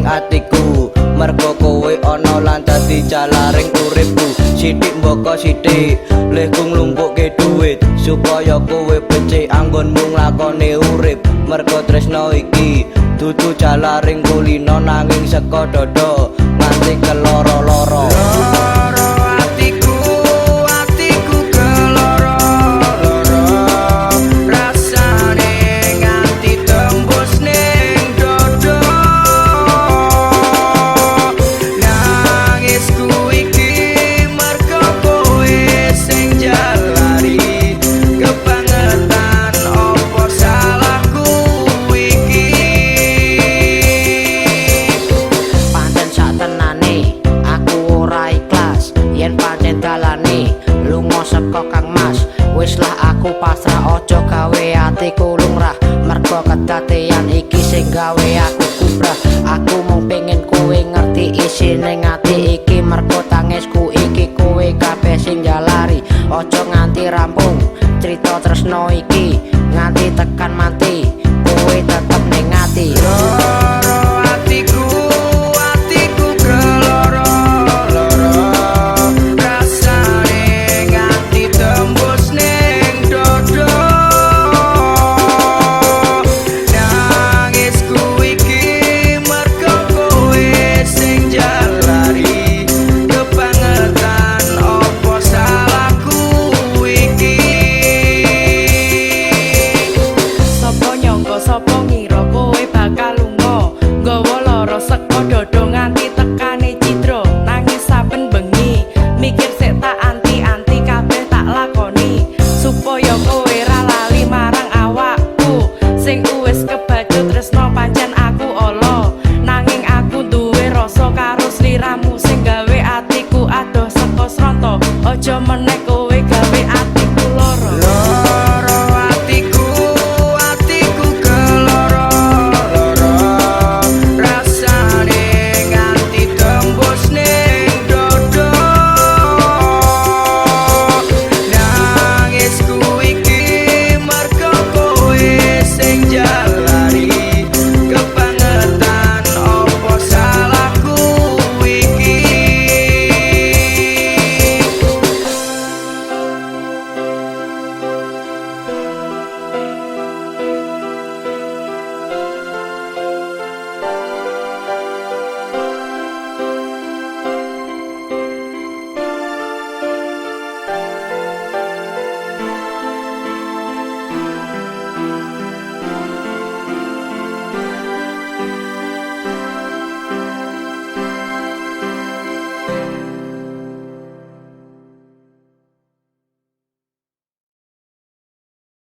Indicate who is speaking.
Speaker 1: atiku mergo kowe ana lan dadi jalaring uripku sithik mboko sithik lehku nglumpukke dhuwit supaya kowe becik anggonmu nglakoni urip mergo tresno iki dudu jalaring kulino nanging saka dodo nganti keloro-loro.
Speaker 2: Saka Kang Mas wis lah aku pasrah ojo gawe atiku lumrah mergo kedadean iki sing gawe aku kubrah aku mung pengen kowe ngerti isine ati iki mergo tangisku iki kowe kabeh sing jalari ojo nganti rampung crita tresno iki nganti tekan mati kowe tetep ning ati.
Speaker 3: Sopo ngira kowe bakal lunga nggawa lara saka dodo nganti tekane cidra nangis saben bengi mikir sik tak anti-anti kabeh tak lakoni supaya kowe ra lali marang awakku sing wis kebacut tresno pancen aku ala